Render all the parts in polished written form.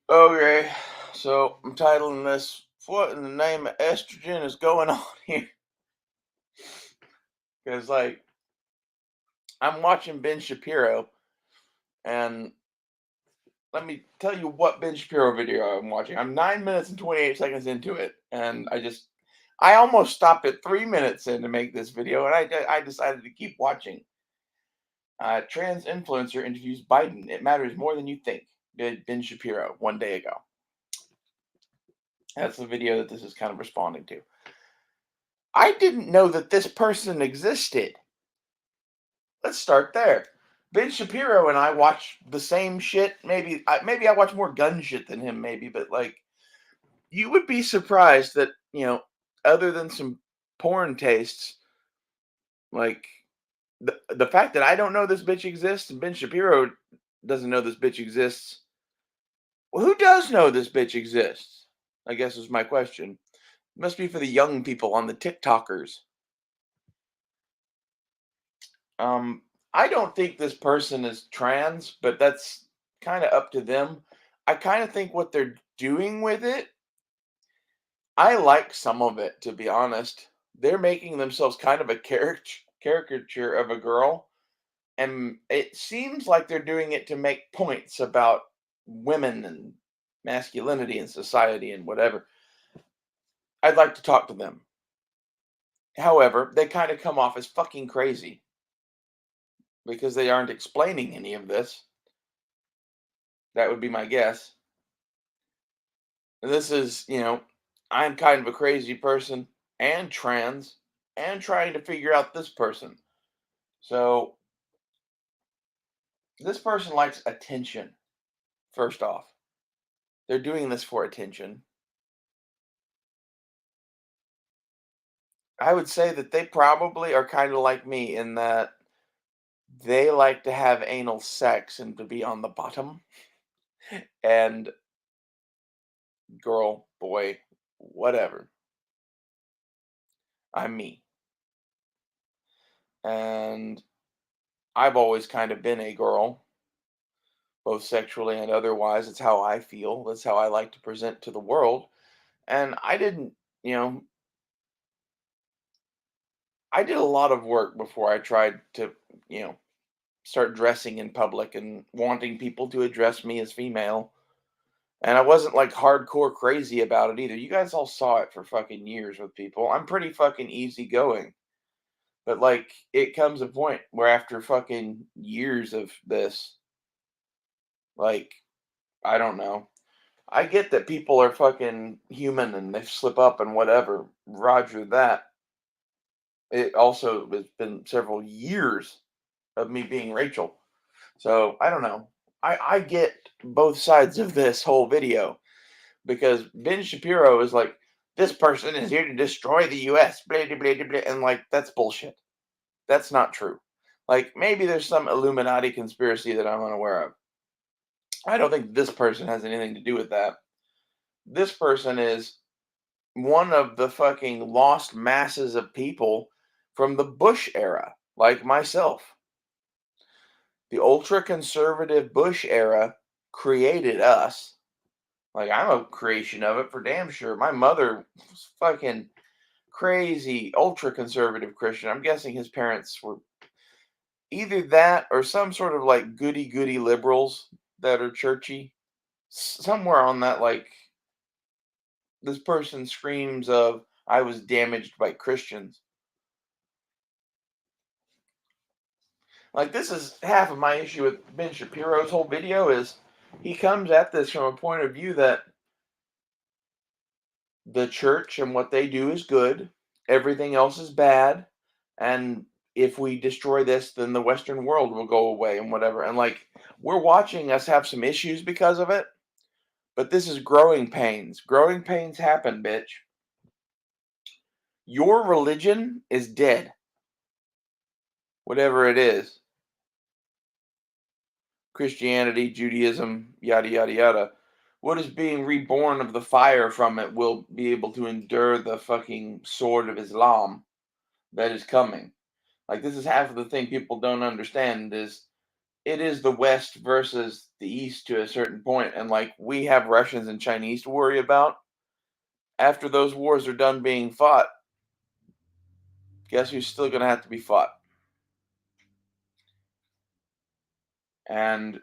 Okay, so I'm titling this "What in the Name of Estrogen is Going On Here?" Because, like, I'm watching Ben Shapiro, and let me tell you what Ben Shapiro video I'm watching. I'm 9 minutes and 28 seconds into it, and I almost stopped at 3 minutes in to make this video, and I decided to keep watching. Trans influencer interviews Biden. It matters more than you think. Did Ben Shapiro one day ago. That's the video that this is kind of responding to. I didn't know that this person existed. Let's start there. Ben Shapiro and I watch the same shit. Maybe I watch more gun shit than him. Maybe, but like you would be surprised that other than some porn tastes, like the fact that I don't know this bitch exists and Ben Shapiro doesn't know this bitch exists. Well, who does know this bitch exists? I guess is my question. Must be for the young people on the TikTokers. Um, I don't think this person is trans, but that's kind of up to them. I kind of think what they're doing with it, I like some of it, to be honest. They're making themselves kind of a caricature of a girl, and it seems like they're doing it to make points about women and masculinity and society and whatever. I'd like to talk to them. However, they kind of come off as fucking crazy because they aren't explaining any of this. That would be my guess. And this is, I'm kind of a crazy person and trans and trying to figure out this person. So this person likes attention, first off. They're doing this for attention. I would say that they probably are kind of like me in that they like to have anal sex and to be on the bottom. And girl, boy, whatever. I'm me. And I've always kind of been a girl, both sexually and otherwise. It's how I feel. That's how I like to present to the world. And you know, I did a lot of work before I tried to, you know, start dressing in public and wanting people to address me as female. And I wasn't like hardcore crazy about it either. You guys all saw it for fucking years with people. I'm pretty fucking easygoing. But like it comes a point where after fucking years of this, like, I don't know. I get that people are fucking human and they slip up and whatever. Roger that. It also has been several years of me being Rachel. So I don't know. I get both sides of this whole video because Ben Shapiro is like, this person is here to destroy the US, blah, blah, blah, blah, and like, that's bullshit. That's not true. Like, maybe there's some Illuminati conspiracy that I'm unaware of. I don't think this person has anything to do with that. This person is one of the fucking lost masses of people from the Bush era, like myself. The ultra conservative Bush era created us. Like, I'm a creation of it for damn sure. My mother was fucking crazy, ultra conservative Christian. I'm guessing his parents were either that or some sort of like goody goody liberals that are churchy. Somewhere on that, like, this person screams of, I was damaged by Christians. Like, this is half of my issue with Ben Shapiro's whole video is he comes at this from a point of view that the church and what they do is good, everything else is bad, and if we destroy this, then the Western world will go away and whatever. And like, we're watching us have some issues because of it, but this is growing pains. Growing pains happen, bitch. Your religion is dead, whatever it is. Christianity, Judaism, yada, yada, yada. What is being reborn of the fire from it will be able to endure the fucking sword of Islam that is coming. Like, this is half of the thing people don't understand is it is the West versus the East to a certain point, and like we have Russians and Chinese to worry about. After those wars are done being fought, guess who's still going to have to be fought? And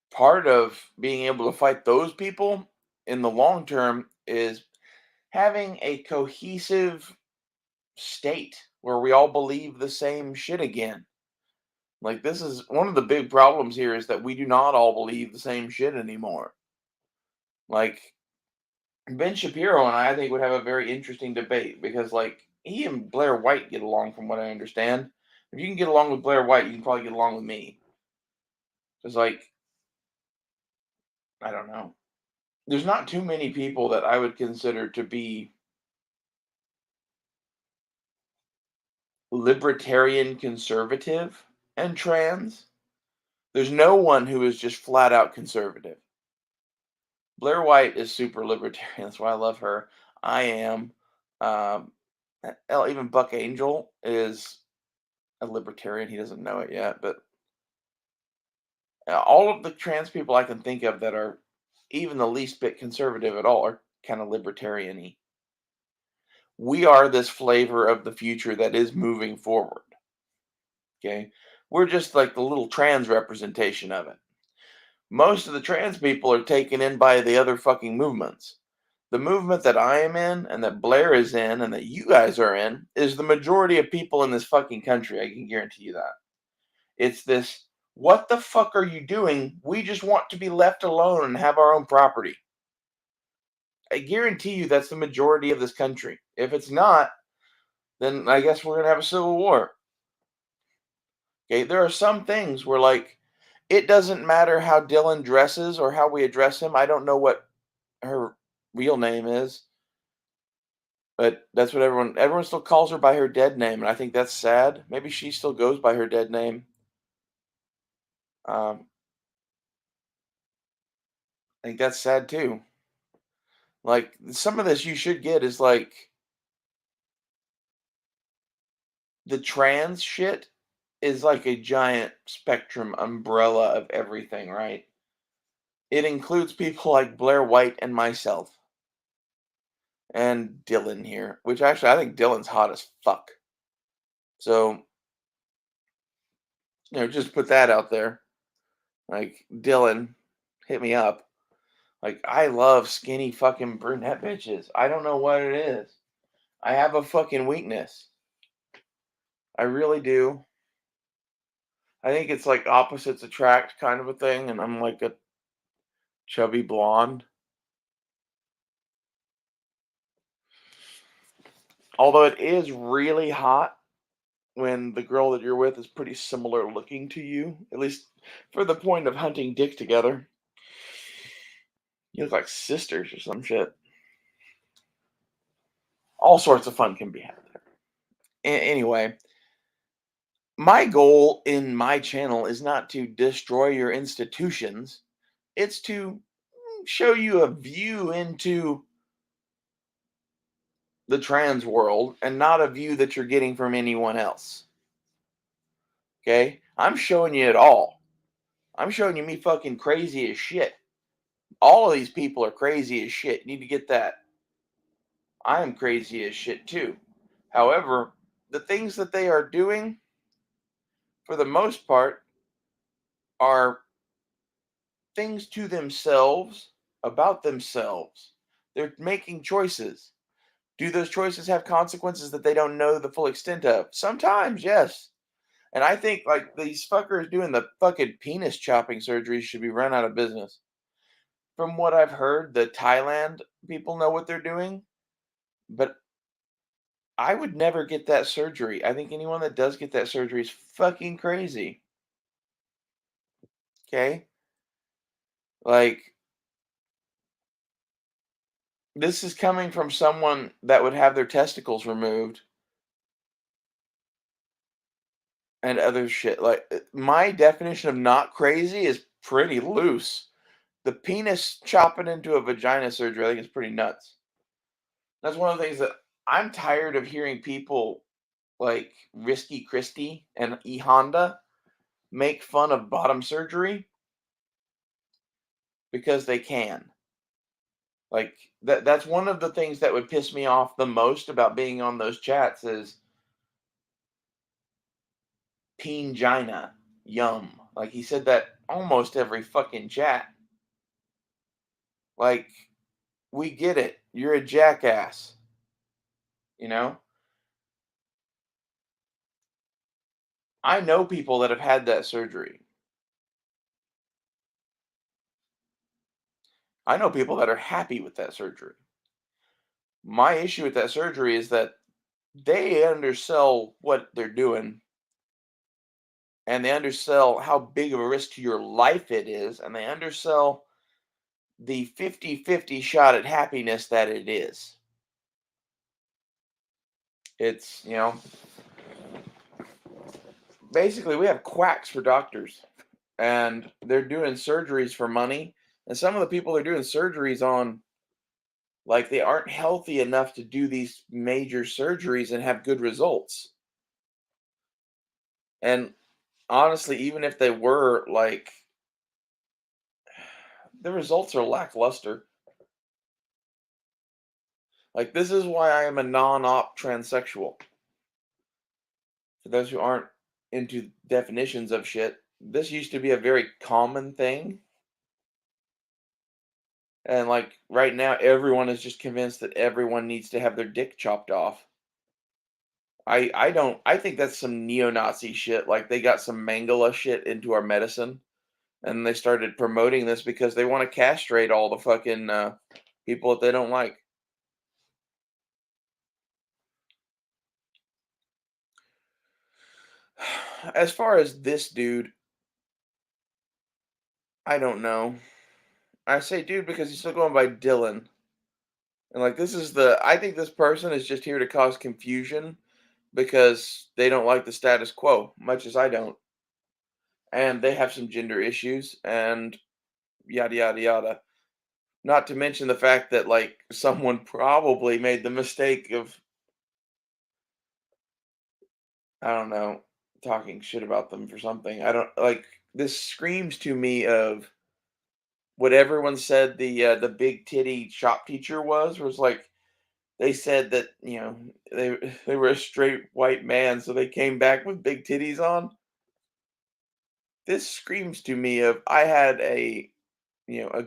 part of being able to fight those people in the long term is having a cohesive state where we all believe the same shit again. Like, this is one of the big problems here, is that we do not all believe the same shit anymore. Like, Ben Shapiro and I think would have a very interesting debate, because like he and Blair White get along from what I understand. If you can get along with Blair White, you can probably get along with me. Because like, I don't know. There's not too many people that I would consider to be libertarian conservative and trans. There's no one who is just flat out conservative. Blair White is super libertarian. That's why I love her. I am. Um, hell, even Buck Angel is a libertarian. He doesn't know it yet, but all of the trans people I can think of that are even the least bit conservative at all are kind of libertarian-y. We are this flavor of the future that is moving forward. Okay. We're just like the little trans representation of it. Most of the trans people are taken in by the other fucking movements. The movement that I am in and that Blair is in and that you guys are in is the majority of people in this fucking country. I can guarantee you that. It's this, what the fuck are you doing? We just want to be left alone and have our own property. I guarantee you that's the majority of this country. If it's not, then I guess we're going to have a civil war. Okay, there are some things where like it doesn't matter how Dylan dresses or how we address him. I don't know what her real name is, but that's what everyone still calls her by her dead name, and I think that's sad. Maybe she still goes by her dead name. I think that's sad too. Like, some of this you should get is like the trans shit is like a giant spectrum umbrella of everything, right? It includes people like Blair White and myself and Dylan here, which actually I think Dylan's hot as fuck. So, just put that out there. Like, Dylan, hit me up. Like, I love skinny fucking brunette bitches. I don't know what it is. I have a fucking weakness. I really do. I think it's like opposites attract kind of a thing, and I'm like a chubby blonde. Although it is really hot when the girl that you're with is pretty similar looking to you, at least for the point of hunting dick together. You look like sisters or some shit. All sorts of fun can be had there. Anyway, my goal in my channel is not to destroy your institutions, it's to show you a view into the trans world and not a view that you're getting from anyone else. Okay? I'm showing you it all. I'm showing you me fucking crazy as shit. All of these people are crazy as shit. You need to get that. I am crazy as shit too. However, the things that they are doing, for the most part, are things to themselves, about themselves. They're making choices. Do those choices have consequences that they don't know the full extent of? Sometimes, yes. And I think like these fuckers doing the fucking penis chopping surgeries should be run out of business. From what I've heard, the Thailand people know what they're doing, but I would never get that surgery. I think anyone that does get that surgery is fucking crazy. Okay? Like, this is coming from someone that would have their testicles removed and other shit. Like, my definition of not crazy is pretty loose. The penis chopping into a vagina surgery, I think, is pretty nuts. That's one of the things that I'm tired of hearing people like Risky Christie and E Honda make fun of bottom surgery because they can. Like that's one of the things that would piss me off the most about being on those chats is Gina, yum. Like he said that almost every fucking chat. Like we get it. You're a jackass, you know? I know people that have had that surgery. I know people that are happy with that surgery. My issue with that surgery is that they undersell what they're doing and they undersell how big of a risk to your life it is and they undersell the 50-50 shot at happiness that it is. It's, basically we have quacks for doctors and they're doing surgeries for money and some of the people they're doing surgeries on like they aren't healthy enough to do these major surgeries and have good results. And honestly, even if they were like the results are lackluster. Like this is why I am a non-op transsexual. For those who aren't into definitions of shit, this used to be a very common thing. And like right now, everyone is just convinced that everyone needs to have their dick chopped off. I think that's some neo-Nazi shit. Like they got some Mangala shit into our medicine, and they started promoting this because they want to castrate all the fucking people that they don't like. As far as this dude, I don't know. I say dude because he's still going by Dylan. And like this is the I think this person is just here to cause confusion because they don't like the status quo, much as I don't. And they have some gender issues and yada yada yada. Not to mention the fact that like someone probably made the mistake of I don't know, talking shit about them for something. I don't like this screams to me of what everyone said the big titty shop teacher was like they said that, they were a straight white man, so they came back with big titties on. This screams to me of I had a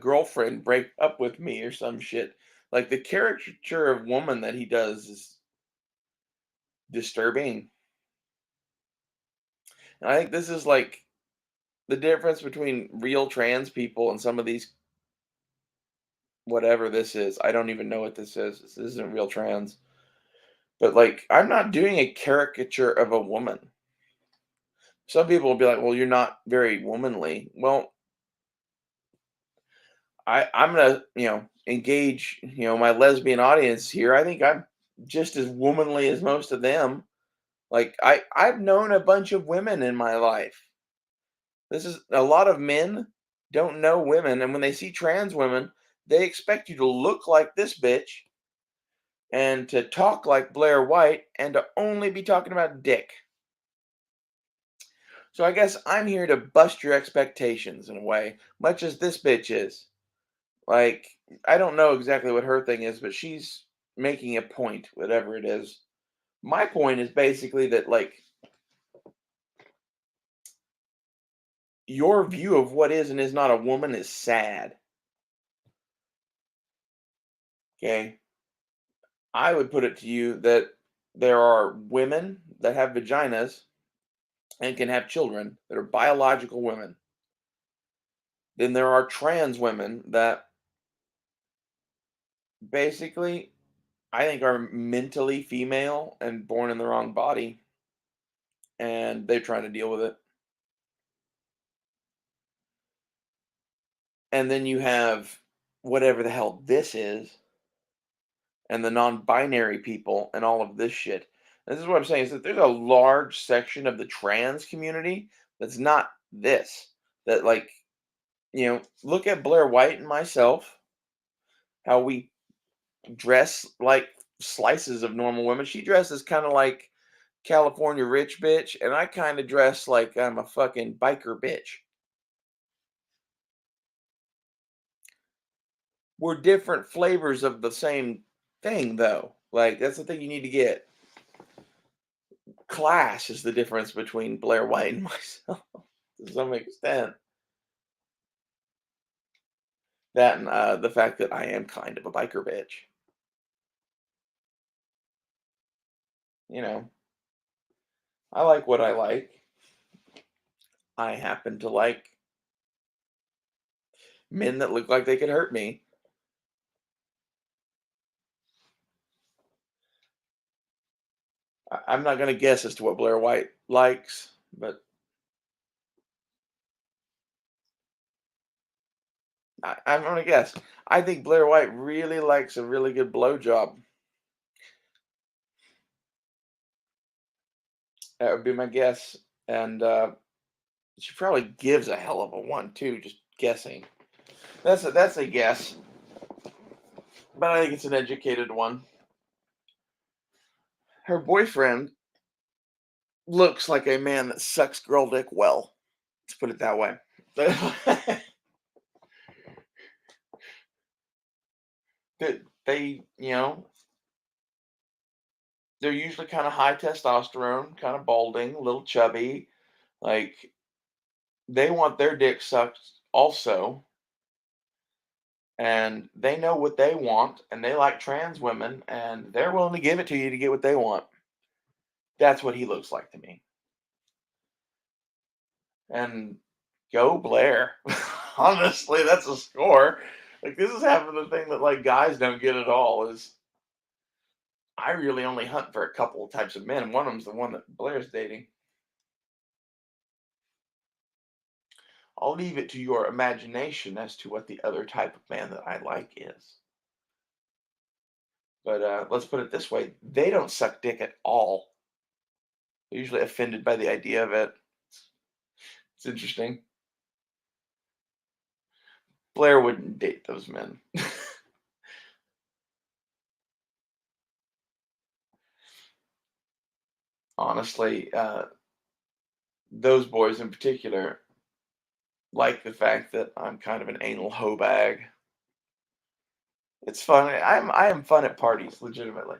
girlfriend break up with me or some shit. Like the caricature of woman that he does is disturbing. And I think this is like the difference between real trans people and some of these whatever this is. I don't even know what this is. This isn't real trans. But like I'm not doing a caricature of a woman. Some people will be like, "Well, you're not very womanly." Well, I'm gonna, engage, my lesbian audience here. I think I'm just as womanly as most of them. Like I've known a bunch of women in my life. This is a lot of men don't know women, and when they see trans women, they expect you to look like this bitch and to talk like Blair White and to only be talking about dick. So I guess I'm here to bust your expectations in a way, much as this bitch is. Like, I don't know exactly what her thing is, but she's making a point, whatever it is. My point is basically that, like, your view of what is and is not a woman is sad. Okay. I would put it to you that there are women that have vaginas and can have children that are biological women. Then there are trans women that basically I think are mentally female and born in the wrong body and they're trying to deal with it. And then you have whatever the hell this is and the non-binary people and all of this shit. This is what I'm saying is that there's a large section of the trans community that's not this. That like, look at Blair White and myself, how we dress like slices of normal women. She dresses kind of like California rich bitch, and I kind of dress like I'm a fucking biker bitch. We're different flavors of the same thing, though. Like, that's the thing you need to get. Class is the difference between Blair White and myself to some extent. That and the fact that I am kind of a biker bitch. You know, I like what I like. I happen to like men that look like they could hurt me. I'm not going to guess as to what Blair White likes, but I'm going to guess. I think Blair White really likes a really good blowjob. That would be my guess. And she probably gives a hell of a one too. Just guessing. That's a guess, but I think it's an educated one. Her boyfriend looks like a man that sucks girl dick well. Let's put it that way. That they, they're usually kind of high testosterone, kind of balding, a little chubby. Like they want their dick sucked also, and they know what they want, and they like trans women, and they're willing to give it to you to get what they want. That's what he looks like to me. And go Blair. Honestly, that's a score. Like this is half of the thing that like guys don't get at all is I really only hunt for a couple of types of men, and one of them's the one that Blair's dating. I'll leave it to your imagination as to what the other type of man that I like is. But let's put it this way: they don't suck dick at all. They're usually offended by the idea of it. It's interesting. Blair wouldn't date those men. Honestly, those boys in particular like the fact that I'm kind of an anal hoe bag. It's fun. I am fun at parties, legitimately.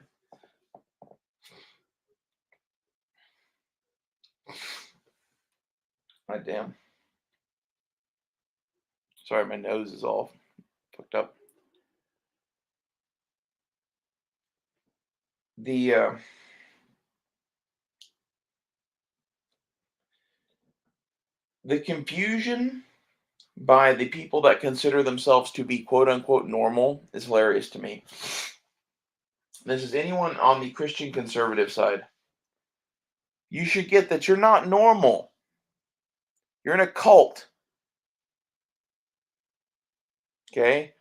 My damn. Sorry, my nose is all fucked up. The the confusion by the people that consider themselves to be quote unquote normal is hilarious to me. This is anyone on the Christian conservative side. You should get that you're not normal. You're in a cult. Okay?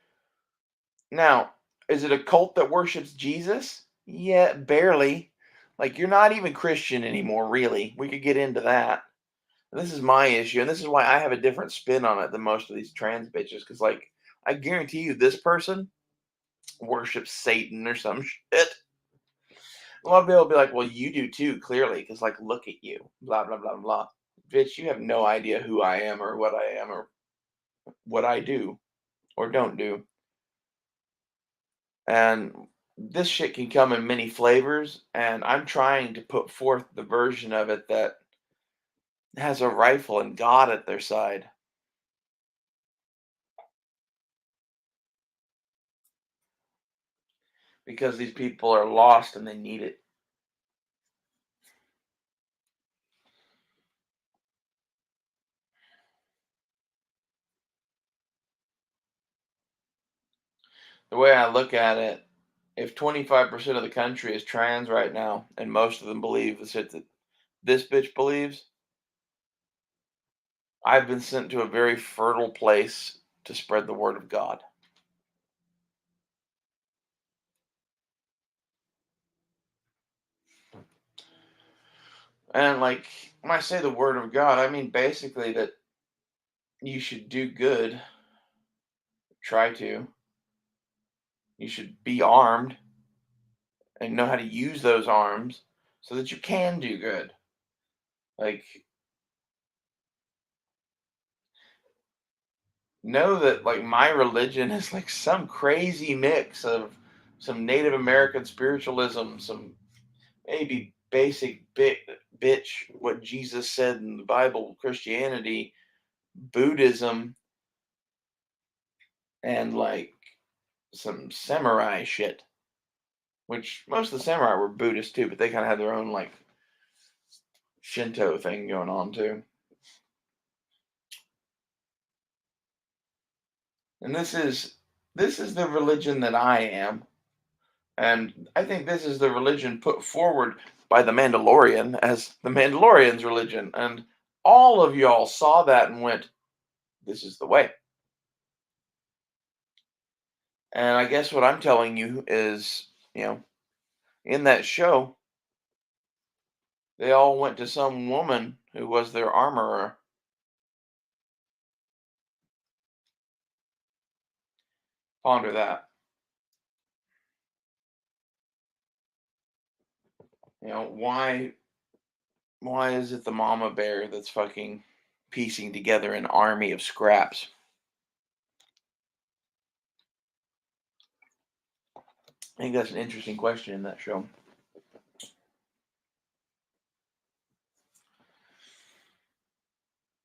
Now, is it a cult that worships Jesus? Yeah, barely. Like, you're not even Christian anymore, really. We could get into that. And this is my issue, and this is why I have a different spin on it than most of these trans bitches. Because, like, I guarantee you, this person worships Satan or some shit. A lot of people will be like, well, you do too, clearly, because, like, look at you. Blah, blah, blah, blah. Bitch, you have no idea who I am or what I do or don't do. And this shit can come in many flavors, and I'm trying to put forth the version of it that has a rifle and God at their side because these people are lost and they need it. The way I look at it, if 25% of the country is trans right now, and most of them believe the shit that this bitch believes, I've been sent to a very fertile place to spread the word of God. And like when I say the word of God, I mean basically that you should do good, try to. You should be armed and know how to use those arms so that you can do good. Like, know that like my religion is like some crazy mix of some Native American spiritualism, some maybe basic bitch what Jesus said in the Bible, Christianity, Buddhism, and like some samurai shit. Which most of the samurai were Buddhist too, but they kind of had their own like Shinto thing going on too. And this is the religion that I am. And I think this is the religion put forward by the Mandalorian as the Mandalorian's religion. And all of y'all saw that and went, this is the way. And I guess what I'm telling you is, in that show, they all went to some woman who was their armorer. Ponder that. Why is it the mama bear that's fucking piecing together an army of scraps? I think that's an interesting question in that show.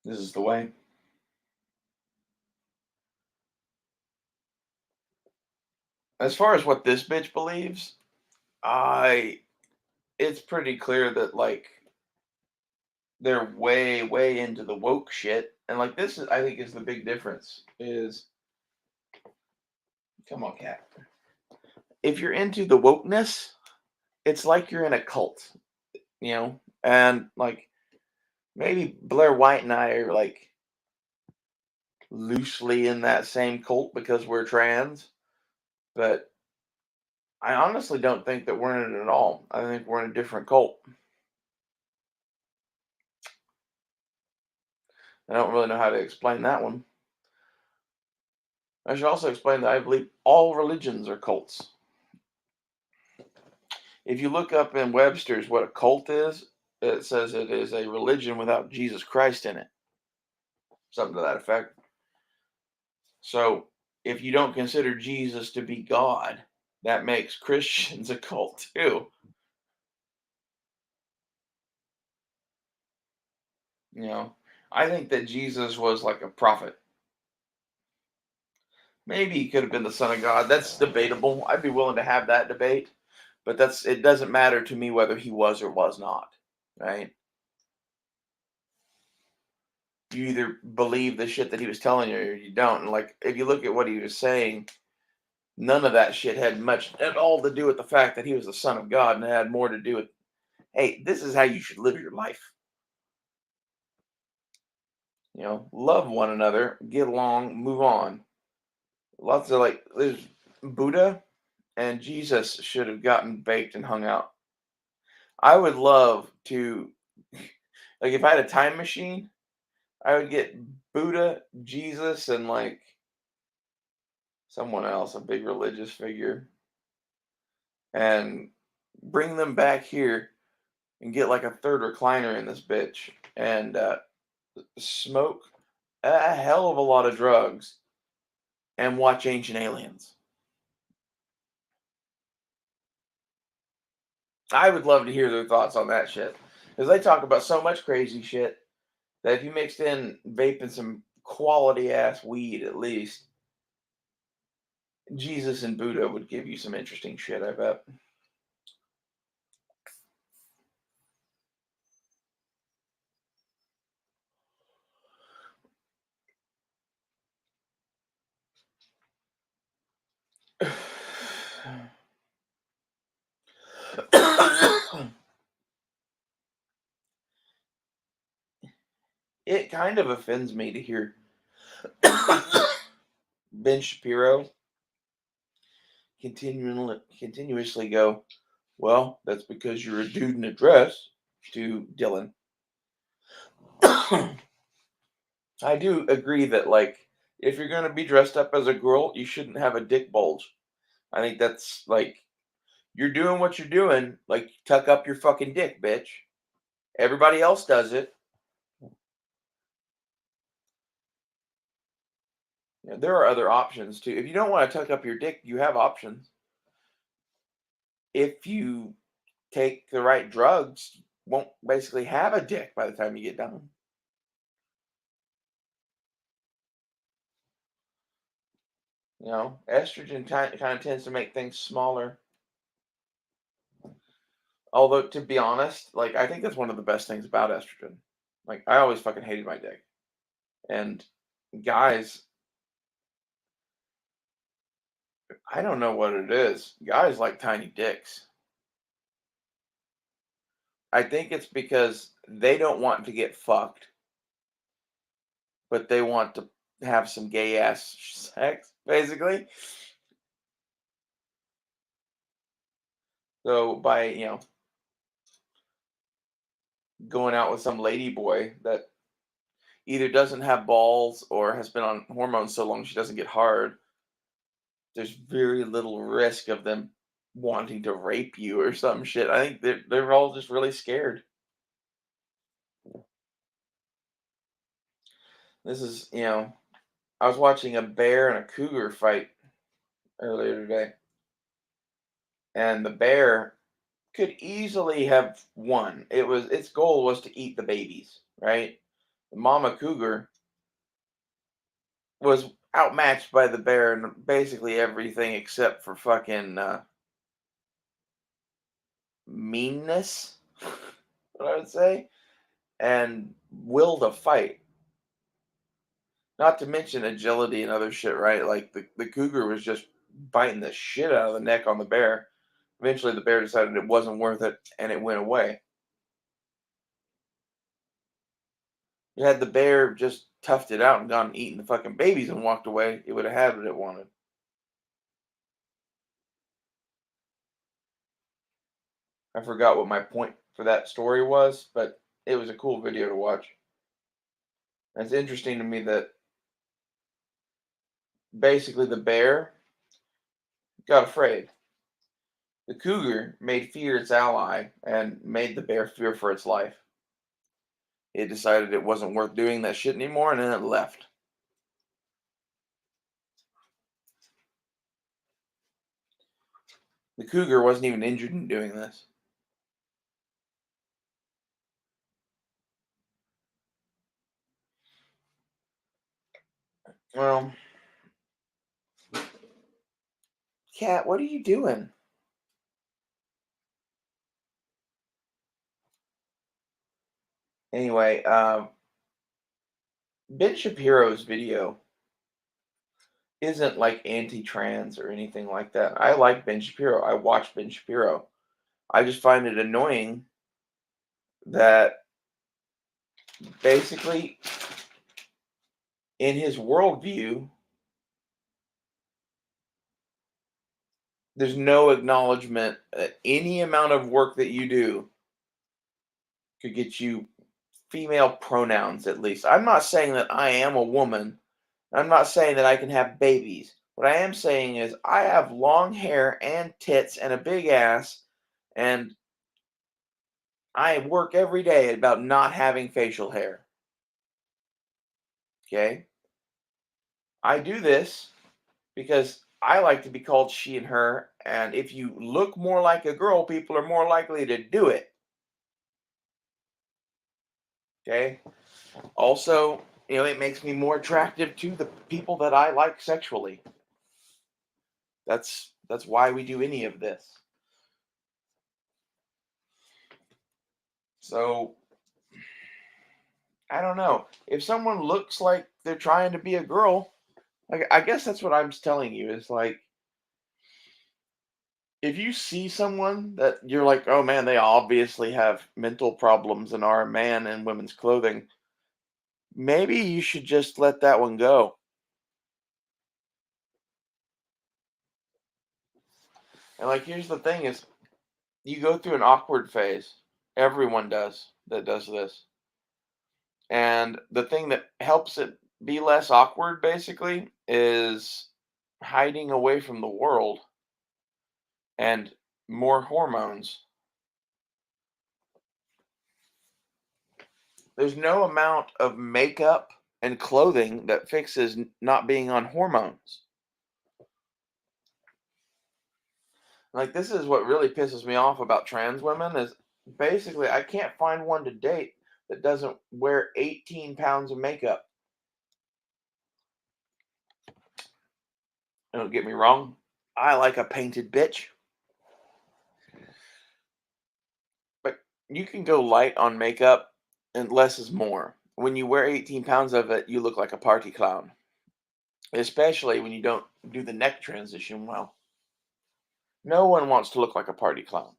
This is the way. As far as what this bitch believes, I it's pretty clear that like they're way, way into the woke shit. And like this is I think is the big difference is come on, cat. If you're into the wokeness, it's like you're in a cult, And like maybe Blair White and I are like loosely in that same cult because we're trans, but I honestly don't think that we're in it at all. I think we're in a different cult. I don't really know how to explain that one. I should also explain that I believe all religions are cults. If you look up in Webster's what a cult is, it says it is a religion without Jesus Christ in it. Something to that effect. So if you don't consider Jesus to be God, that makes Christians a cult too. You know, I think that Jesus was like a prophet. Maybe he could have been the son of God. That's debatable. I'd be willing to have that debate, but it doesn't matter to me whether he was or was not, right? You either believe the shit that he was telling you or you don't. And like if you look at what he was saying, none of that shit had much at all to do with the fact that he was the son of God, and it had more to do with, hey, this is how you should live your life. Love one another, get along, move on. Lots of like there's Buddha and Jesus should have gotten baked and hung out. I would love to like if I had a time machine, I would get Buddha, Jesus, and like someone else, a big religious figure, and bring them back here and get like a third recliner in this bitch and smoke a hell of a lot of drugs and watch Ancient Aliens. I would love to hear their thoughts on that shit because they talk about so much crazy shit that if you mixed in vaping some quality ass weed, at least Jesus and Buddha would give you some interesting shit. I bet. It kind of offends me to hear Ben Shapiro continuously go, well, that's because you're a dude in a dress, to Dylan. I do agree that, like, if you're going to be dressed up as a girl, you shouldn't have a dick bulge. I think that's, like, You're doing what you're doing, like, tuck up your fucking dick, bitch. Everybody else does it. You know, there are other options too. If you don't wanna tuck up your dick, you have options. If you take the right drugs, you won't basically have a dick by the time you get done. You know, estrogen kinda tends to make things smaller. Although, to be honest, like, I think that's one of the best things about estrogen. Like, I always fucking hated my dick. And guys, I don't know what it is. Guys like tiny dicks. I think it's because they don't want to get fucked, but they want to have some gay ass sex, basically. So by, going out with some lady boy that either doesn't have balls or has been on hormones so long she doesn't get hard, there's very little risk of them wanting to rape you or some shit. I think they're all just really scared. This is, I was watching a bear and a cougar fight earlier today, and the bear could easily have won. Its goal was to eat the babies, right? The mama cougar was outmatched by the bear in basically everything except for fucking meanness, what I would say, and will to fight. Not to mention agility and other shit, right? Like the cougar was just biting the shit out of the neck on the bear. Eventually, the bear decided it wasn't worth it, and it went away. Had the bear just toughed it out and gone and eaten the fucking babies and walked away, it would have had what it wanted. I forgot what my point for that story was, but it was a cool video to watch. And it's interesting to me that basically the bear got afraid. The cougar made fear its ally and made the bear fear for its life. It decided it wasn't worth doing that shit anymore, and then it left. The cougar wasn't even injured in doing this. Well, cat, what are you doing? Anyway, Ben Shapiro's video isn't like anti-trans or anything like that. I like Ben Shapiro. I watch Ben Shapiro. I just find it annoying that basically in his worldview, there's no acknowledgement that any amount of work that you do could get you female pronouns at least. I'm not saying that I am a woman. I'm not saying that I can have babies. What I am saying is I have long hair and tits and a big ass, and I work every day about not having facial hair. Okay? I do this because I like to be called she and her, and if you look more like a girl, people are more likely to do it. Okay? Also, it makes me more attractive to the people that I like sexually. That's why we do any of this. So, I don't know. If someone looks like they're trying to be a girl, like I guess that's what I'm telling you is like if you see someone that you're like, "Oh man, they obviously have mental problems and are a man in women's clothing," maybe you should just let that one go. And like here's the thing is you go through an awkward phase. Everyone does that does this. And the thing that helps it be less awkward basically is hiding away from the world and more hormones. There's no amount of makeup and clothing that fixes not being on hormones. Like, this is what really pisses me off about trans women is basically I can't find one to date that doesn't wear 18 pounds of makeup. Don't get me wrong. I like a painted bitch, but you can go light on makeup and less is more. When you wear 18 pounds of it, you look like a party clown, especially when you don't do the neck transition well. No one wants to look like a party clown.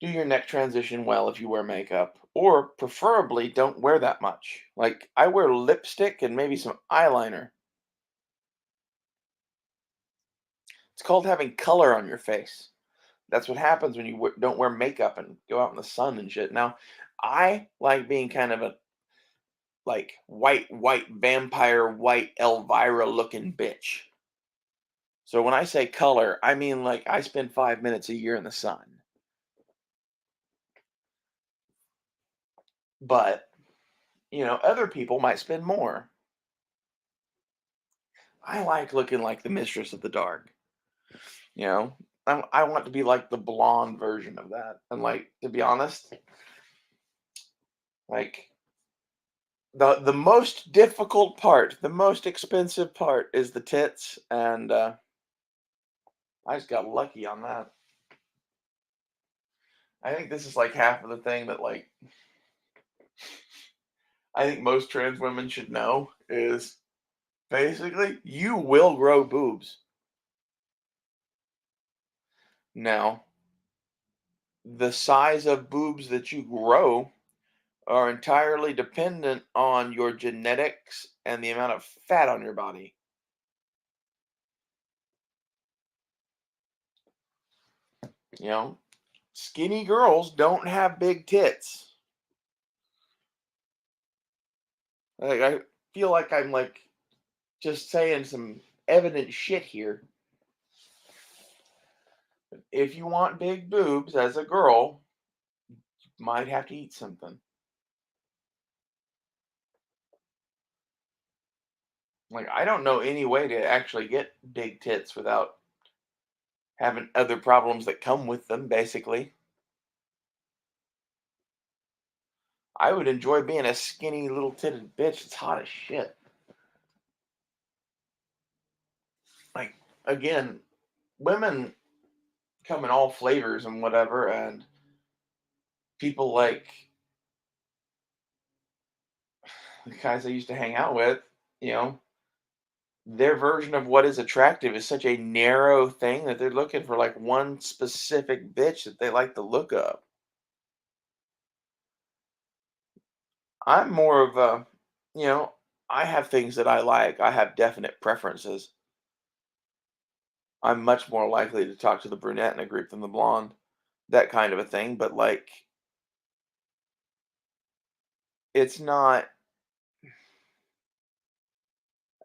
Do your neck transition well if you wear makeup, or preferably don't wear that much. Like, I wear lipstick and maybe some eyeliner. It's called having color on your face. That's what happens when you don't wear makeup and go out in the sun and shit. Now, I like being kind of a like white vampire, white Elvira looking bitch. So when I say color, I mean like I spend 5 minutes a year in the sun. But, other people might spend more. I like looking like the mistress of the dark. You know, I want to be like the blonde version of that. And like, to be honest, like the most difficult part, the most expensive part is the tits, and I just got lucky on that. I think this is like half of the thing that like I think most trans women should know is basically you will grow boobs. Now, the size of boobs that you grow are entirely dependent on your genetics and the amount of fat on your body. You know, skinny girls don't have big tits. Like, I feel like I'm like just saying some evident shit here. If you want big boobs as a girl, you might have to eat something. Like, I don't know any way to actually get big tits without having other problems that come with them, basically. I would enjoy being a skinny little titted bitch. It's hot as shit. Like, again, women come in all flavors and whatever, and people like the guys I used to hang out with, you know, their version of what is attractive is such a narrow thing that they're looking for like one specific bitch that they like the look of. I'm more of a, you know, I have things that I like. I have definite preferences. I'm much more likely to talk to the brunette in a group than the blonde, that kind of a thing. But like, it's not,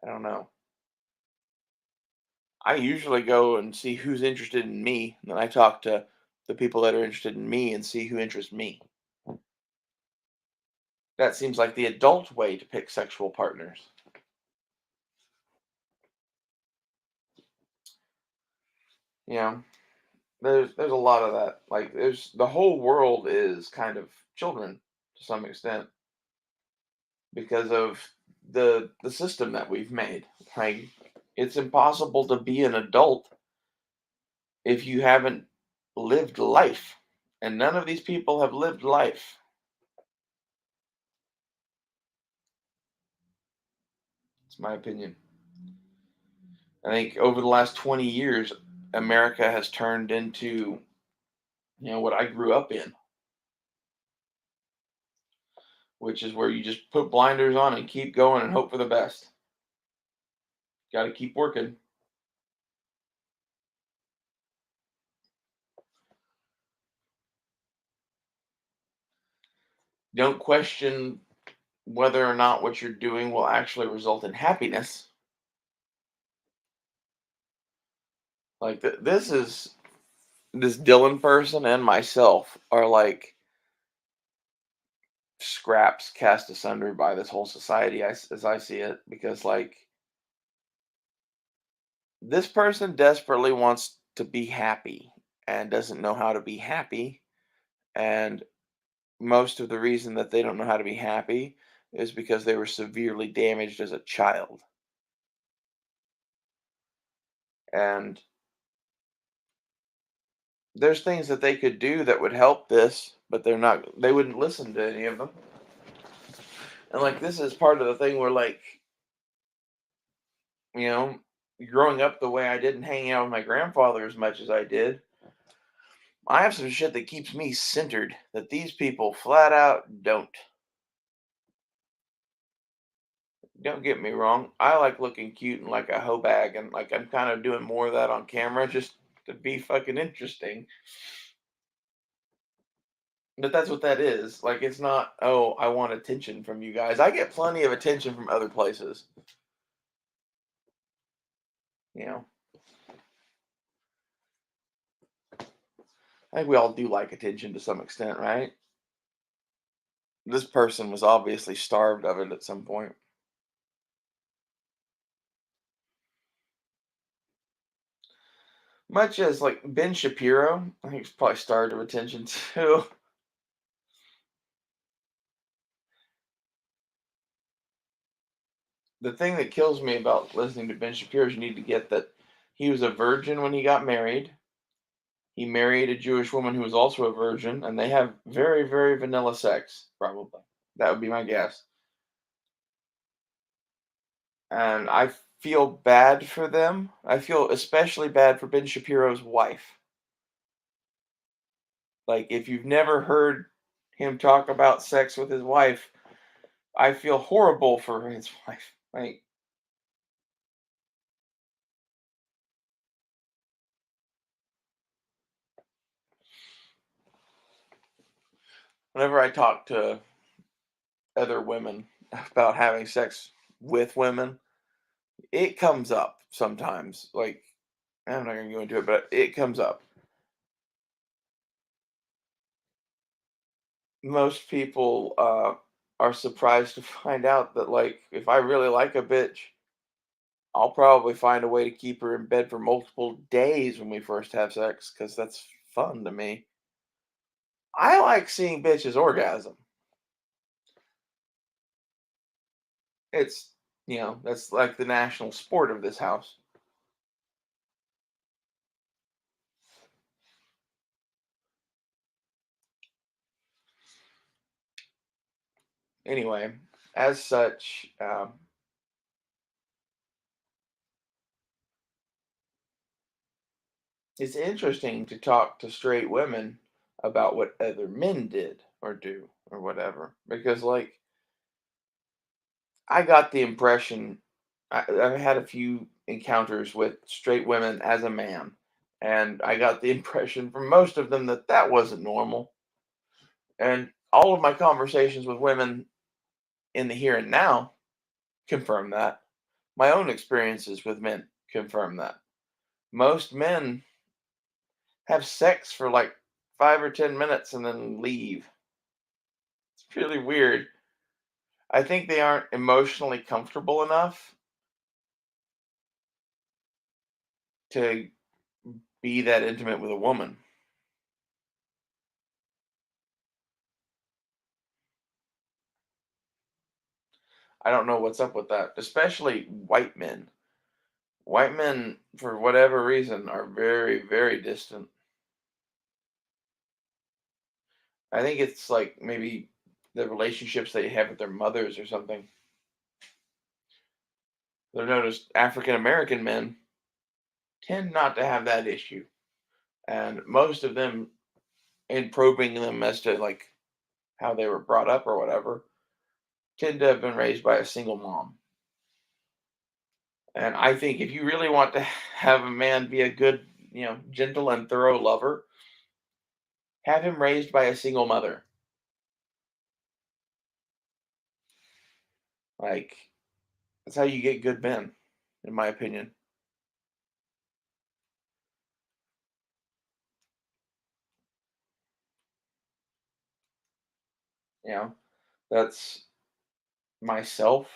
I don't know. I usually go and see who's interested in me, and then I talk to the people that are interested in me and see who interests me. That seems like the adult way to pick sexual partners. You know, there's a lot of that. Like there's the whole world is kind of children to some extent because of the system that we've made. Like it's impossible to be an adult if you haven't lived life. And none of these people have lived life. It's my opinion. I think over the last 20 years, America has turned into, what I grew up in, which is where you just put blinders on and keep going and hope for the best. Got to keep working. Don't question whether or not what you're doing will actually result in happiness. Like this Dylan person and myself are like scraps cast asunder by this whole society as I see it because like this person desperately wants to be happy and doesn't know how to be happy, and most of the reason that they don't know how to be happy is because they were severely damaged as a child. And there's things that they could do that would help this, but they wouldn't listen to any of them. And like this is part of the thing where like, you know, growing up the way I did and hanging out with my grandfather as much as I did, I have some shit that keeps me centered that these people flat out don't. Don't get me wrong. I like looking cute and like a hoe bag, and like I'm kind of doing more of that on camera just to be fucking interesting. But that's what that is. Like it's not, oh, I want attention from you guys. I get plenty of attention from other places. You know, I think we all do like attention to some extent, right? This person was obviously starved of it at some point. Much as like Ben Shapiro, I think he's probably starved of attention too. The thing that kills me about listening to Ben Shapiro is you need to get that he was a virgin when he got married. He married a Jewish woman who was also a virgin, and they have very, very vanilla sex, probably. That would be my guess. And I feel bad for them. I feel especially bad for Ben Shapiro's wife. Like, if you've never heard him talk about sex with his wife, I feel horrible for his wife. Like, whenever I talk to other women about having sex with women, it comes up sometimes. Like, I'm not gonna go into it, but it comes up. Most people are surprised to find out that, like, if I really like a bitch, I'll probably find a way to keep her in bed for multiple days when we first have sex because that's fun to me. I like seeing bitches orgasm. It's, that's like the national sport of this house. Anyway, as such, it's interesting to talk to straight women about what other men did or do or whatever. Because, like, I got the impression I've had a few encounters with straight women as a man, and I got the impression from most of them that that wasn't normal. And all of my conversations with women in the here and now confirm that. My own experiences with men confirm that. Most men have sex for like 5 or 10 minutes and then leave. It's really weird. I think they aren't emotionally comfortable enough to be that intimate with a woman. I don't know what's up with that, especially white men. White men, for whatever reason, are very, very distant. I think it's like maybe the relationships they have with their mothers or something. They've noticed African American men tend not to have that issue. And most of them, in probing them as to like how they were brought up or whatever, tend to have been raised by a single mom. And I think if you really want to have a man be a good, gentle and thorough lover, have him raised by a single mother. Like, that's how you get good men, in my opinion. You know, that's myself,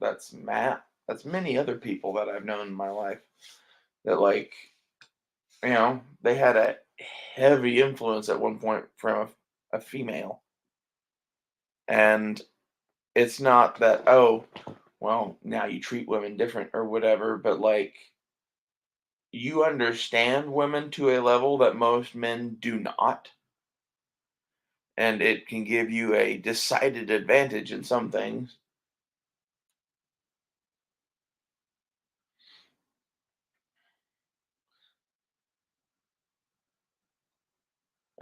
that's Matt, that's many other people that I've known in my life that, like, they had a heavy influence at one point from a female. And it's not that, oh, well, now you treat women different or whatever, but like you understand women to a level that most men do not. And it can give you a decided advantage in some things.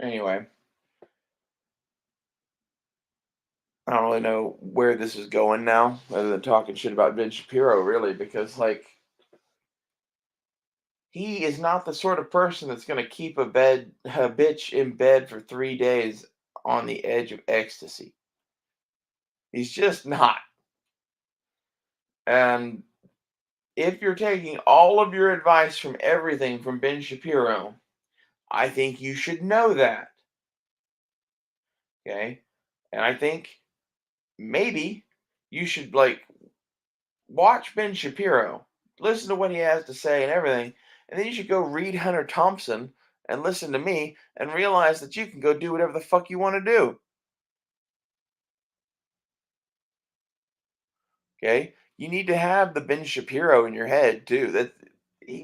Anyway, I don't really know where this is going now, other than talking shit about Ben Shapiro, really, because like he is not the sort of person that's gonna keep a bitch in bed for 3 days on the edge of ecstasy. He's just not. And if you're taking all of your advice from everything from Ben Shapiro, I think you should know that. Okay. And I think maybe you should like watch Ben Shapiro, listen to what he has to say and everything, and then you should go read Hunter Thompson and listen to me and realize that you can go do whatever the fuck you want to do. Okay. You need to have the Ben Shapiro in your head too.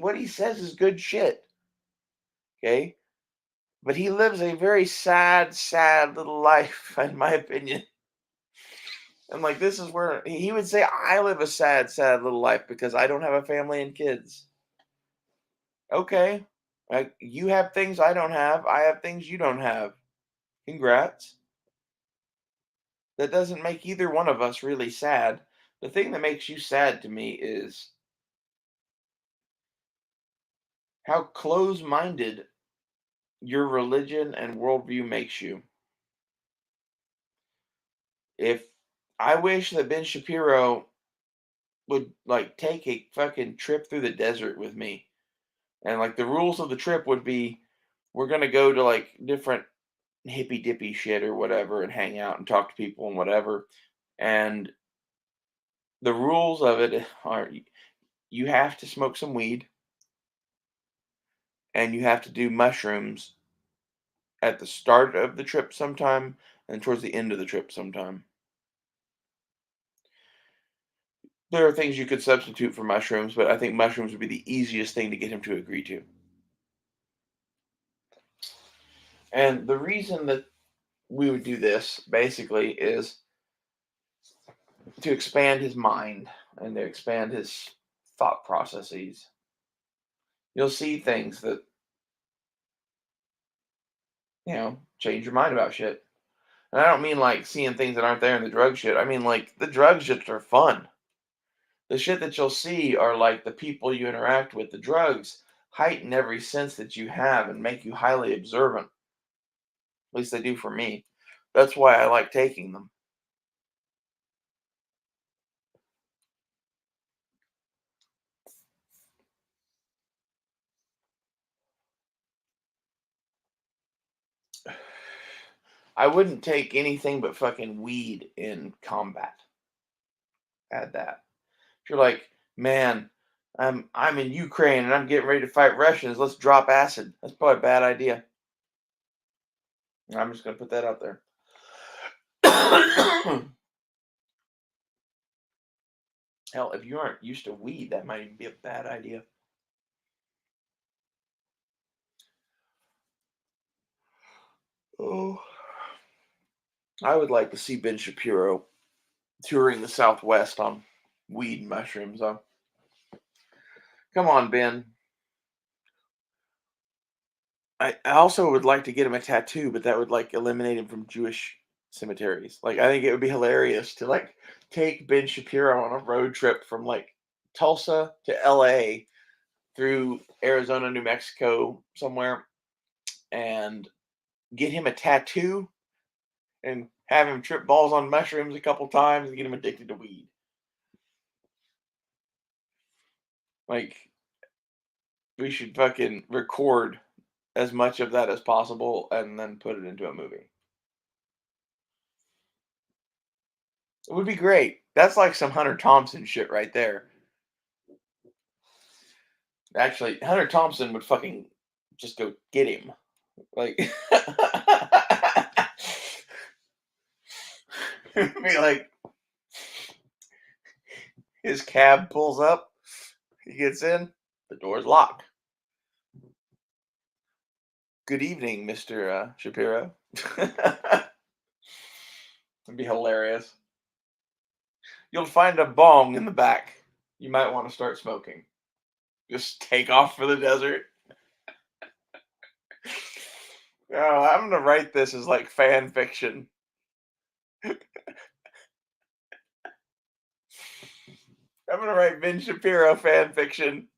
What he says is good shit. Okay. But he lives a very sad, sad little life, in my opinion. And like this is where he would say, I live a sad, sad little life because I don't have a family and kids. Okay. Like you have things I don't have. I have things you don't have. Congrats. That doesn't make either one of us really sad. The thing that makes you sad to me is how close minded your religion and worldview makes you. If I wish that Ben Shapiro would like take a fucking trip through the desert with me. And like the rules of the trip would be we're gonna go to like different hippy dippy shit or whatever and hang out and talk to people and whatever. And the rules of it are you have to smoke some weed and you have to do mushrooms at the start of the trip sometime and towards the end of the trip sometime. There are things you could substitute for mushrooms, but I think mushrooms would be the easiest thing to get him to agree to. And the reason that we would do this basically is to expand his mind and to expand his thought processes. You'll see things that, change your mind about shit. And I don't mean like seeing things that aren't there in the drug shit. I mean like the drug shits are fun. The shit that you'll see are like the people you interact with. The drugs heighten every sense that you have and make you highly observant. At least they do for me. That's why I like taking them. I wouldn't take anything but fucking weed in combat. Add that. If you're like, man, I'm in Ukraine and I'm getting ready to fight Russians, let's drop acid. That's probably a bad idea. I'm just gonna put that out there. Hell, if you aren't used to weed, that might even be a bad idea. Oh, I would like to see Ben Shapiro touring the Southwest on weed and mushrooms. Come on, Ben. I also would like to get him a tattoo, but that would like eliminate him from Jewish cemeteries. Like, I think it would be hilarious to like take Ben Shapiro on a road trip from like Tulsa to LA through Arizona, New Mexico, somewhere, and get him a tattoo and have him trip balls on mushrooms a couple times and get him addicted to weed. Like, we should fucking record as much of that as possible and then put it into a movie. It would be great. That's like some Hunter Thompson shit right there. Actually, Hunter Thompson would fucking just go get him. Like, be like, his cab pulls up, he gets in, the door's locked. Good evening, Mr. Shapiro. It'd be hilarious. You'll find a bong in the back. You might want to start smoking. Just take off for the desert. Oh, I'm gonna write this as like fan fiction. I'm gonna write Ben Shapiro fan fiction.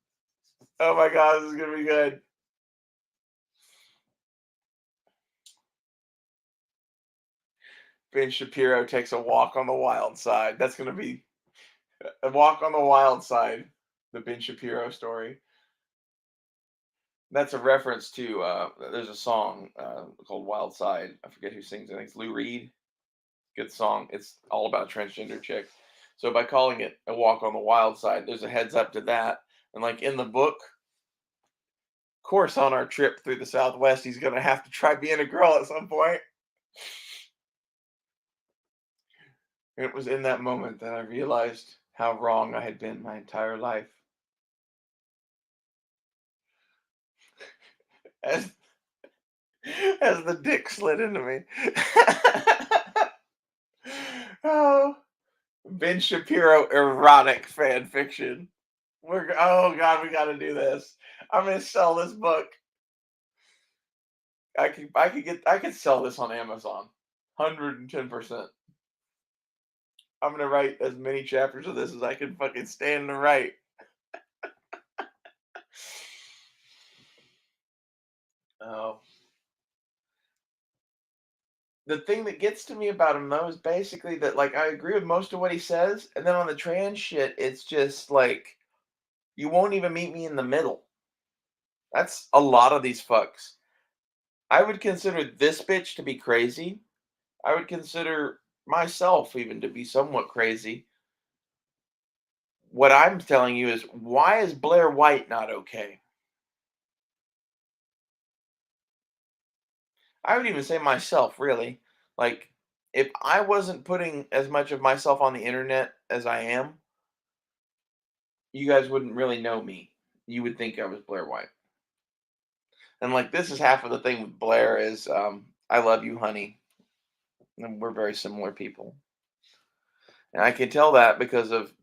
Oh my god, this is gonna be good. Ben Shapiro takes a walk on the wild side. That's gonna be a walk on the wild side. The Ben Shapiro story. That's a reference to there's a song called Wild Side. I forget who sings it. I think it's Lou Reed. Good song. It's all about transgender chicks. So by calling it a walk on the wild side, there's a heads up to that. And like in the book, of course, on our trip through the Southwest, he's gonna have to try being a girl at some point. And it was in that moment that I realized how wrong I had been my entire life. As as the dick slid into me. Oh, Ben Shapiro erotic fan fiction. Oh god, we got to do this. I'm gonna sell this book. I could sell this on Amazon. 110%. I'm gonna write as many chapters of this as I can fucking stand to write. Oh, the thing that gets to me about him though is basically that like I agree with most of what he says, and then on the trans shit, it's just like you won't even meet me in the middle. That's a lot of these fucks. I would consider this bitch to be crazy. I would consider myself even to be somewhat crazy. What I'm telling you is why is Blair White not okay? I would even say myself, really. Like, if I wasn't putting as much of myself on the internet as I am, you guys wouldn't really know me. You would think I was Blair White. And like this is half of the thing with Blair is I love you, honey. And we're very similar people. And I can tell that because of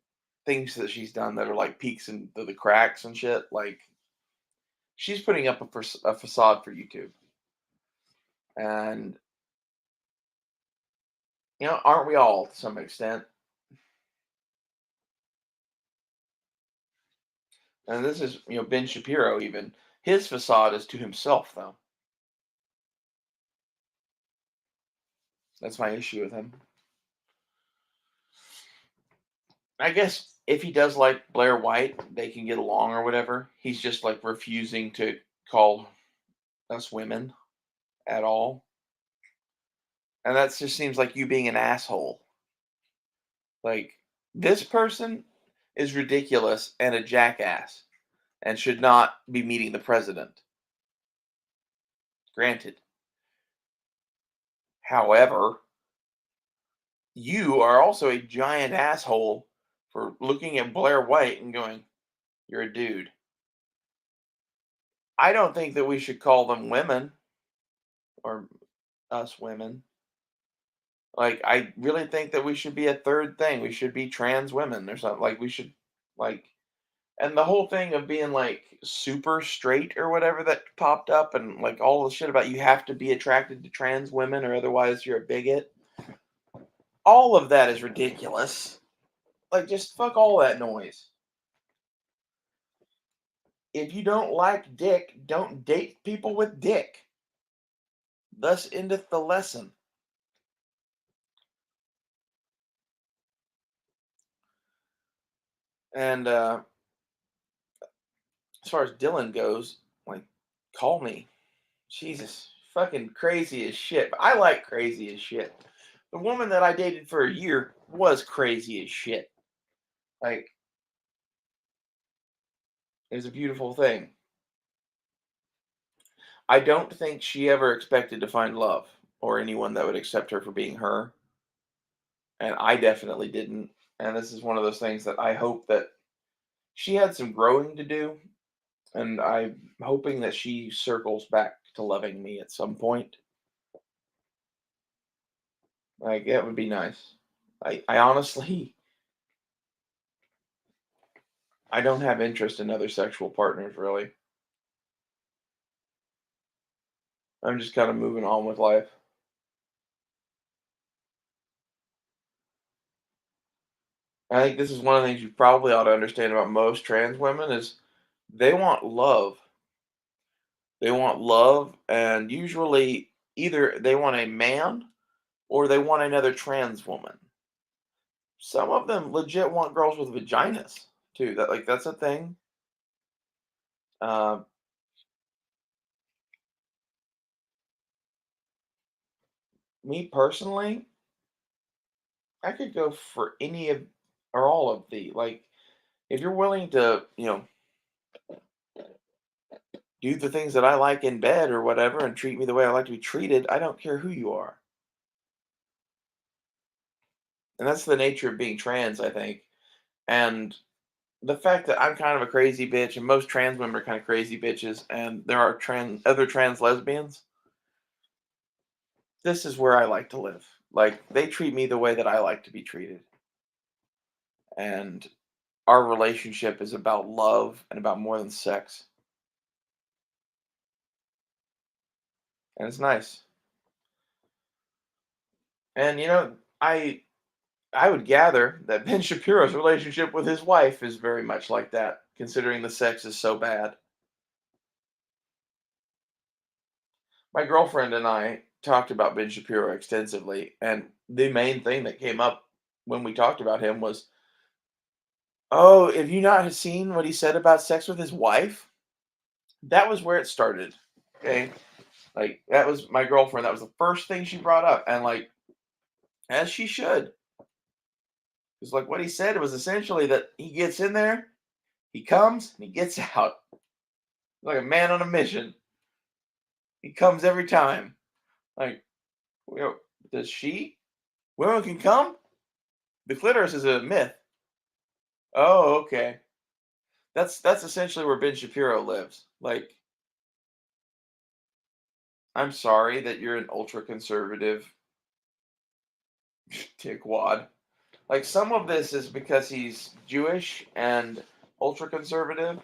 things that she's done that are like peaks into the cracks and shit. Like she's putting up a facade for YouTube. And aren't we all to some extent? And this is, Ben Shapiro even. His facade is to himself, though. That's my issue with him. I guess if he does like Blair White, they can get along or whatever. He's just like refusing to call us women at all. And that just seems like you being an asshole. Like, this person is ridiculous and a jackass and should not be meeting the president. Granted. However, you are also a giant asshole for looking at Blair White and going, "You're a dude." I don't think that we should call them women or us women. Like, I really think that we should be a third thing. We should be trans women or something. Like, we should, like, and the whole thing of being like super straight or whatever that popped up and like all the shit about you have to be attracted to trans women or otherwise you're a bigot. All of that is ridiculous. Like, just fuck all that noise. If you don't like dick, don't date people with dick. Thus endeth the lesson. And as far as Dylan goes, like, call me. Jesus, fucking crazy as shit. But I like crazy as shit. The woman that I dated for a year, was crazy as shit. Like, it was a beautiful thing. I don't think she ever expected to find love or anyone that would accept her for being her, and I definitely didn't. And this is one of those things that I hope that she had some growing to do, and I'm hoping that she circles back to loving me at some point. Like, that would be nice. I honestly, I don't have interest in other sexual partners, really. I'm just kind of moving on with life. I think this is one of the things you probably ought to understand about most trans women is they want love. They want love, and usually either they want a man or they want another trans woman. Some of them legit want girls with vaginas too. That's a thing. Uh, Me personally, I could go for any of or all of the like. If you're willing to, do the things that I like in bed or whatever, and treat me the way I like to be treated, I don't care who you are. And that's the nature of being trans, I think. And the fact that I'm kind of a crazy bitch, and most trans women are kind of crazy bitches, and there are other trans lesbians. This is where I like to live. Like, they treat me the way that I like to be treated, and our relationship is about love and about more than sex, and it's nice. And I would gather that Ben Shapiro's relationship with his wife is very much like that, considering the sex is so bad. My girlfriend and I talked about Ben Shapiro extensively, and the main thing that came up when we talked about him was, "Oh, have you not seen what he said about sex with his wife?" That was where it started. Okay, like that was my girlfriend. That was the first thing she brought up, and like as she should, because like what he said was essentially that he gets in there, he comes, and he gets out like a man on a mission. He comes every time. Like, you know, does she? Women can come? The clitoris is a myth. Oh, okay. That's essentially where Ben Shapiro lives. Like, I'm sorry that you're an ultra conservative dickwad. Like, some of this is because he's Jewish and ultra conservative,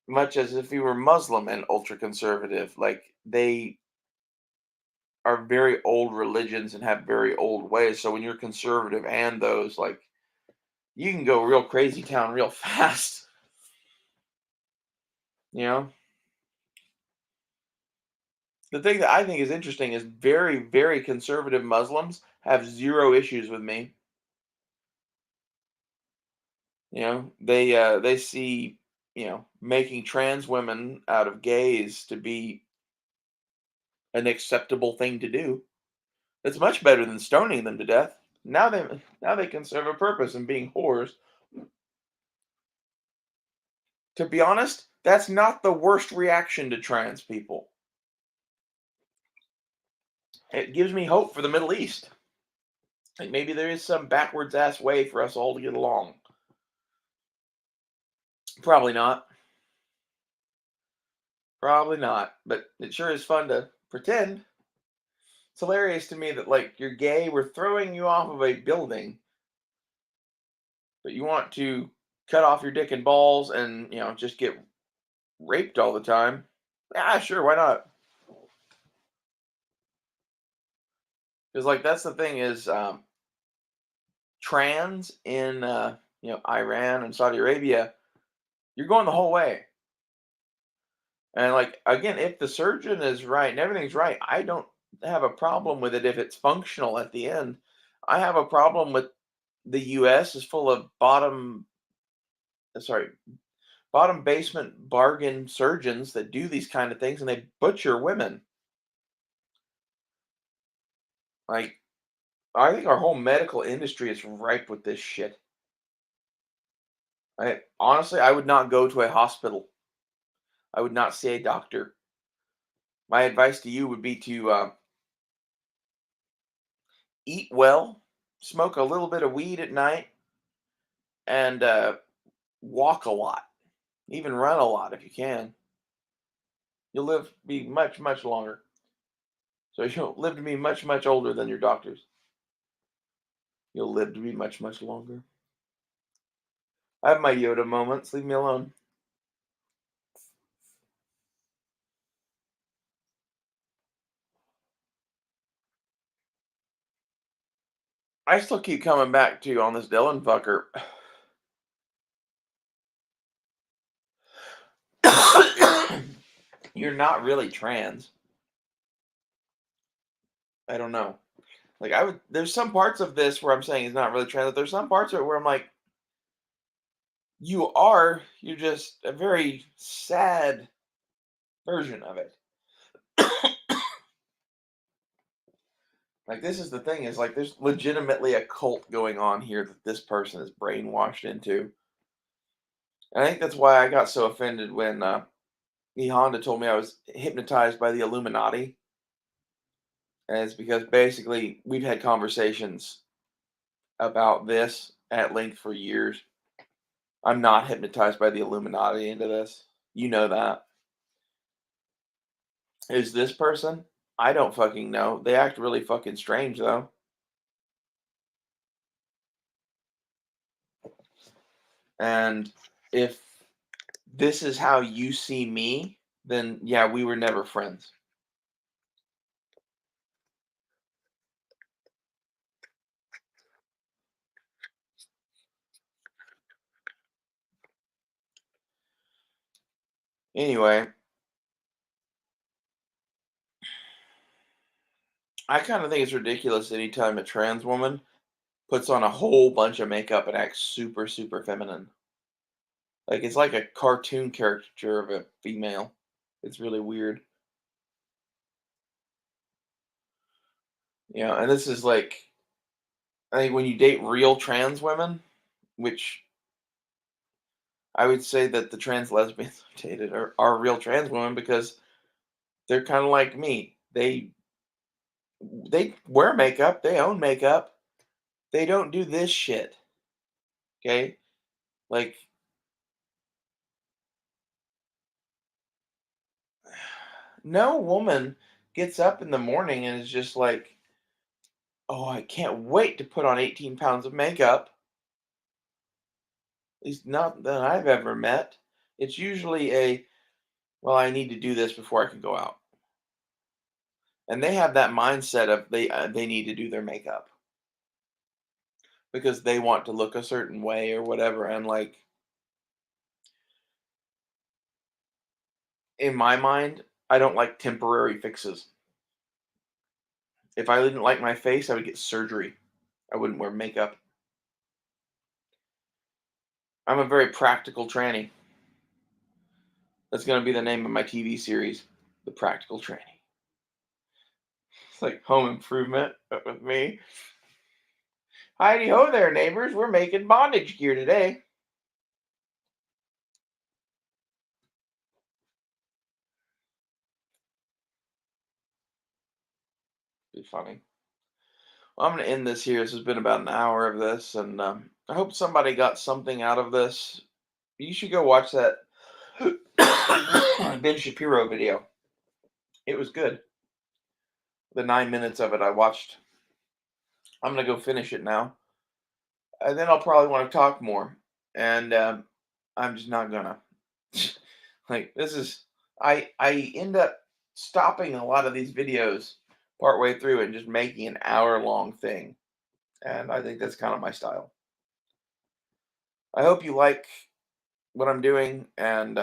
much as if he were Muslim and ultra conservative. Like, they are very old religions and have very old ways. So when you're conservative and those, like, you can go real crazy town real fast. You know, the thing that I think is interesting is very, very conservative Muslims have zero issues with me. They see making trans women out of gays to be an acceptable thing to do. It's much better than stoning them to death. Now they can serve a purpose in being whores. To be honest, that's not the worst reaction to trans people. It gives me hope for the Middle East. Like, maybe there is some backwards ass way for us all to get along. Probably not. Probably not. But it sure is fun to pretend. It's hilarious to me that like you're gay, we're throwing you off of a building, but you want to cut off your dick and balls and just get raped all the time. Yeah, sure, why not? Because like that's the thing is trans in Iran and Saudi Arabia, you're going the whole way. And like again, if the surgeon is right and everything's right, I don't have a problem with it if it's functional at the end. I have a problem with the US is full of sorry, bottom basement bargain surgeons that do these kind of things and they butcher women. Like I think our whole medical industry is ripe with this shit. I honestly, I would not go to a hospital. I would not see a doctor. My advice to you would be to eat well, smoke a little bit of weed at night, and walk a lot. Even run a lot if you can. You'll live be much, much longer. So you'll live to be much, much older than your doctors. You'll live to be much, much longer. I have my Yoda moments. Leave me alone. I still keep coming back to on this Dylan fucker. You're not really trans. I don't know. Like I would there's some parts of this where I'm saying he's not really trans. There's some parts of it where I'm like, you are, you're just a very sad version of it. Like this is the thing, is like there's legitimately a cult going on here that this person is brainwashed into. And I think that's why I got so offended when E Honda told me I was hypnotized by the Illuminati. And it's because basically we've had conversations about this at length for years. I'm not hypnotized by the Illuminati into this. You know that. Is this person? I don't fucking know. They act really fucking strange though. And if this is how you see me, then yeah, we were never friends. Anyway, I kind of think it's ridiculous anytime a trans woman puts on a whole bunch of makeup and acts super, super feminine. Like it's like a cartoon caricature of a female. It's really weird. And this is like, I think when you date real trans women, which I would say that the trans lesbians I've dated are real trans women because they're kind of like me. They wear makeup, they own makeup, they don't do this shit. Okay, like no woman gets up in the morning and is just like, oh, I can't wait to put on 18 pounds of makeup. At least not that I've ever met. It's usually well, I need to do this before I can go out. And they have that mindset of they need to do their makeup because they want to look a certain way or whatever. And like in my mind, I don't like temporary fixes. If I didn't like my face, I would get surgery. I wouldn't wear makeup. I'm a very practical tranny. That's going to be the name of my TV series, The Practical Tranny. It's like Home Improvement, but with me. Heidi ho there, neighbors. We're making bondage gear today. Be funny. Well, I'm going to end this here. This has been about an hour of this, and I hope somebody got something out of this. You should go watch that Ben Shapiro video. It was good. The 9 minutes of it I watched. I'm going to go finish it now. And then I'll probably want to talk more. And I'm just not gonna. Like this is I end up stopping a lot of these videos partway through and just making an hour-long thing. And I think that's kind of my style. I hope you like what I'm doing and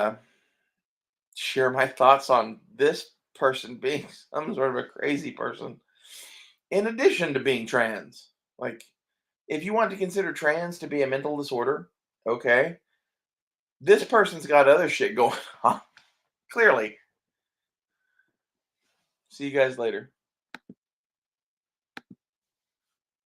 share my thoughts on this person being some sort of a crazy person. In addition to being trans, like if you want to consider trans to be a mental disorder, okay, this person's got other shit going on. Clearly. See you guys later.